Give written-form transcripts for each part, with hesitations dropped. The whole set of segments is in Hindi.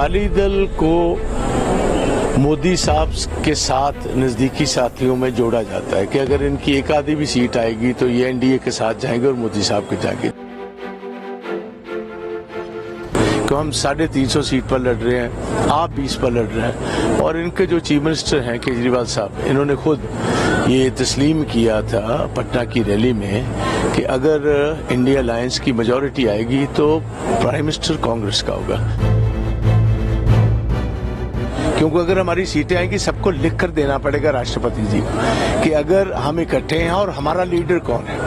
अकाली दल को मोदी साहब के साथ नजदीकी साथियों में जोड़ा जाता है कि अगर इनकी एक आधी भी सीट आएगी तो ये एनडीए के साथ जाएंगे और मोदी साहब के जाएंगे। तो हम 350 सीट पर लड़ रहे हैं, आप 20 पर लड़ रहे हैं। और इनके जो चीफ मिनिस्टर हैं केजरीवाल साहब, इन्होंने खुद ये तस्लीम किया था पटना की रैली में कि अगर इंडिया अलायंस की मेजॉरिटी आएगी तो प्राइम मिनिस्टर कांग्रेस का होगा। क्योंकि अगर हमारी सीटें आएंगी सबको लिख कर देना पड़ेगा राष्ट्रपति जी कि अगर हम इकट्ठे हैं और हमारा लीडर कौन है।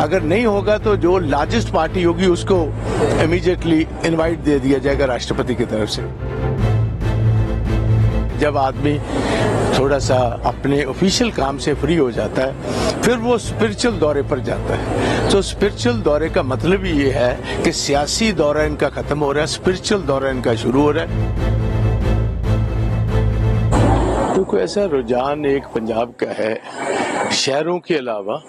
अगर नहीं होगा तो जो लार्जेस्ट पार्टी होगी उसको इमीडिएटली इनवाइट दे दिया जाएगा राष्ट्रपति की तरफ से। जब आदमी थोड़ा सा अपने ऑफिशियल काम से फ्री हो जाता है फिर वो स्पिरिचुअल दौरे पर जाता है। तो स्पिरिचुअल दौरे का मतलब ही ये है कि सियासी दौरा इनका खत्म हो रहा है, स्पिरिचुअल दौरा इनका शुरू हो रहा है। तो कोई ऐसा रुझान एक पंजाब का है, शहरों के अलावा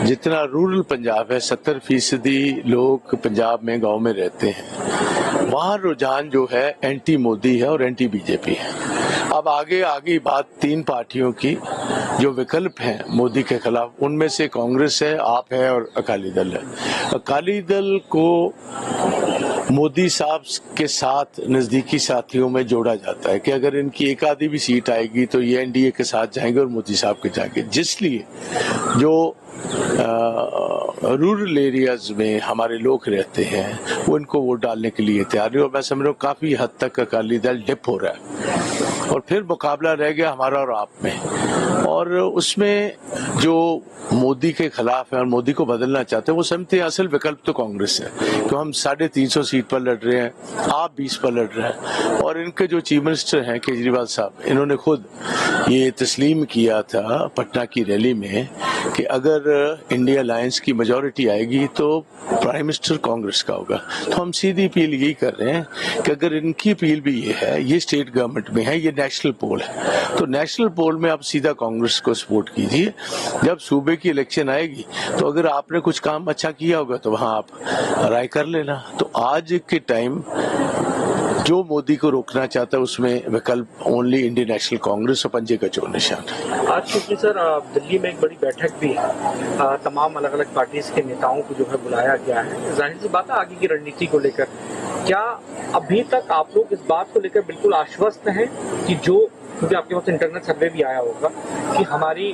जितना रूरल पंजाब है 70% लोग पंजाब में गांव में रहते हैं, वहाँ रुझान जो है एंटी मोदी है और एंटी बीजेपी है। अब आगे बात 3 पार्टियों की जो विकल्प हैं मोदी के खिलाफ, उनमें से कांग्रेस है, आप है और अकाली दल है। अकाली दल को मोदी साहब के साथ नजदीकी साथियों में जोड़ा जाता है कि अगर इनकी एक आधी भी सीट आएगी तो ये एनडीए के साथ जाएंगे और मोदी साहब के जाएंगे। जिसलिए जो रूरल एरियाज में हमारे लोग रहते हैं वो इनको वोट डालने के लिए तैयार है। और मैं समझ रहा हूँ काफी हद तक अकाली दल डिप हो रहा है और फिर मुकाबला रह गया हमारा और आप में। और उसमें जो मोदी के खिलाफ है और मोदी को बदलना चाहते हैं वो समझते हैं असल विकल्प तो कांग्रेस है। तो हम 350 सीट पर लड़ रहे हैं, आप 20 पर लड़ रहे हैं। और इनके जो चीफ मिनिस्टर हैं केजरीवाल साहब, इन्होंने खुद ये तस्लीम किया था पटना की रैली में कि अगर इंडिया अलायंस की मेजॉरिटी आएगी तो प्राइम मिनिस्टर कांग्रेस का होगा। तो हम सीधी अपील यही कर रहे हैं कि अगर इनकी अपील भी ये है, ये स्टेट गवर्नमेंट में है, ये नेशनल पोल है, तो नेशनल पोल में आप सीधा कांग्रेस को सपोर्ट कीजिए। जब सूबे की इलेक्शन आएगी तो अगर आपने कुछ काम अच्छा किया होगा तो वहां आप राय कर लेना। तो आज के टाइम जो मोदी को रोकना चाहता है उसमें विकल्प ओनली इंडियन नेशनल कांग्रेस और पंजे का चोर निशान। आज क्योंकि सर दिल्ली में एक बड़ी बैठक भी है, तमाम अलग अलग पार्टीज के नेताओं को जो है बुलाया गया है, जाहिर सी बात है आगे की रणनीति को लेकर। क्या अभी तक आप लोग इस बात को लेकर बिल्कुल आश्वस्त हैं कि जो, क्योंकि आपके पास इंटरनेट सर्वे भी आया होगा कि हमारी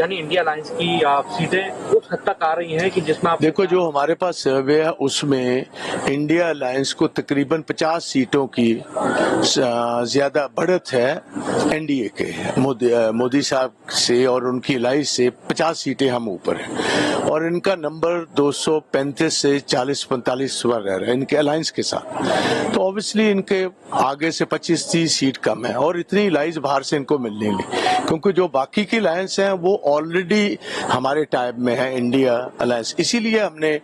यानी इंडिया अलायंस की सीटें उस हद तक आ रही हैं कि जिसमें आप देखो, जो हमारे पास सर्वे है उसमें इंडिया अलायंस को तकरीबन 50 सीटों की ज्यादा बढ़त है एनडीए के मोदी साहब से, और उनकी अलायंस से 50 सीटें हम ऊपर हैं। और इनका नंबर 235 से 40-45 पर रह रहा है इनके अलायंस के साथ। तो ऑब्वियसली इनके आगे से 25-30 सीट कम है और इतनी लाइंस बाहर से इनको मिलने ली, क्योंकि जो बाकी की अलायंस हैं वो ऑलरेडी हमारे टाइप में है इंडिया अलायंस। इसीलिए हमने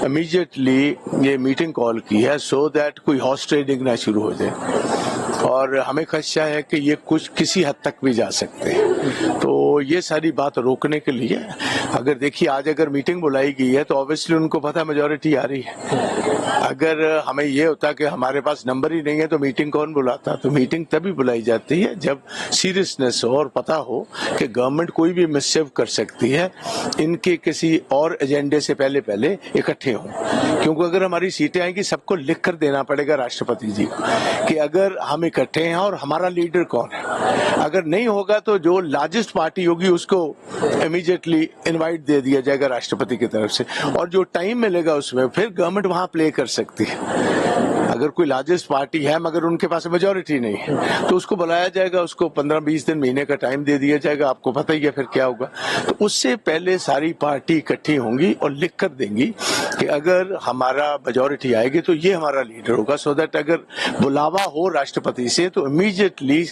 इमीडिएटली ये मीटिंग कॉल की है सो दैट कोई हॉर्स ट्रेडिंग ना शुरू हो जाए। और हमें खदशा है कि ये कुछ किसी हद तक भी जा सकते हैं। तो ये सारी बात रोकने के लिए अगर देखिए आज अगर मीटिंग बुलाई गई है तो ऑब्वियसली उनको पता मेजॉरिटी आ रही है। अगर हमें ये होता कि हमारे पास नंबर ही नहीं है तो मीटिंग कौन बुलाता? तो मीटिंग तभी बुलाई जाती है जब सीरियसनेस हो और पता हो कि गवर्नमेंट कोई भी मिससेव कर सकती है, इनके किसी और एजेंडे से पहले इकट्ठे हों। क्योंकि अगर हमारी सीटें आएंगी सबको लिख कर देना पड़ेगा राष्ट्रपति जी कि अगर हम इकट्ठे हैं और हमारा लीडर कौन है। अगर नहीं होगा तो जो लार्जेस्ट पार्टी होगी उसको इमीडिएटली इनवाइट दे दिया जाएगा राष्ट्रपति की तरफ से। और जो टाइम मिलेगा उसमें फिर गवर्नमेंट वहां प्ले कर सकती है। अगर कोई लार्जेस्ट पार्टी है मगर उनके पास मेजॉरिटी नहीं है तो उसको बुलाया जाएगा, उसको 15-20 दिन महीने का टाइम दे दिया जाएगा। आपको पता ही है फिर क्या होगा। तो उससे पहले सारी पार्टी इकट्ठी होंगी और लिख कर देंगी कि अगर हमारा मेजॉरिटी आएगी तो ये हमारा लीडर होगा, सो दैट अगर बुलावा हो राष्ट्रपति से तो इमीडिएटली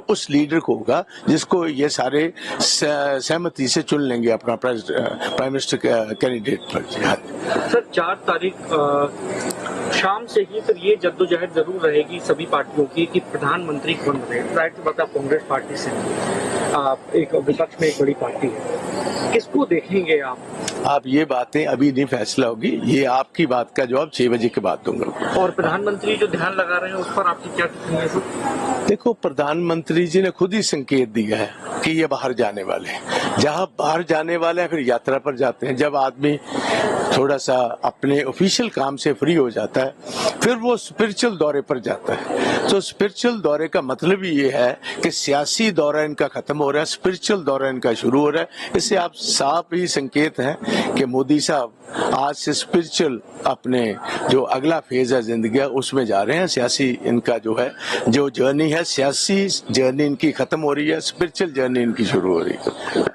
उस लीडर को होगा जिसको ये सारे सहमति से चुन लेंगे अपना प्राइम मिनिस्टर कैंडिडेट पर। सर 4 तारीख शाम से ही फिर ये जद्दोजहद जरूर रहेगी सभी पार्टियों की कि प्रधानमंत्री कौन बने। जाहिर सी बात है कांग्रेस पार्टी से एक विपक्ष में एक बड़ी पार्टी है, किसको देखेंगे आप? आप ये बातें अभी नहीं फैसला होगी, ये आपकी बात का जवाब 6 बजे के बाद दूंगा। और प्रधानमंत्री जो ध्यान लगा रहे हैं उस पर आपकी क्या टिप्पणी है सर? देखो, प्रधानमंत्री जी ने खुद ही संकेत दिया है कि ये बाहर जाने वाले हैं। जहां बाहर जाने वाले हैं फिर यात्रा पर जाते हैं। जब आदमी थोड़ा सा अपने ऑफिशियल काम से फ्री हो जाता है फिर वो स्पिरिचुअल दौरे पर जाता है। तो स्पिरिचुअल दौरे का मतलब ही ये है कि सियासी दौरा इनका खत्म हो रहा है, स्पिरिचुअल दौरा इनका शुरू हो रहा है। इससे आप साफ ही संकेत हैं कि मोदी साहब आज से स्पिरिचुअल अपने जो अगला फेज है जिंदगी का उसमें जा रहे हैं। सियासी इनका जो है जो जर्नी है, सियासी जर्नी इनकी खत्म हो रही है, स्पिरिचुअल जर्नी इनकी शुरू हो रही है।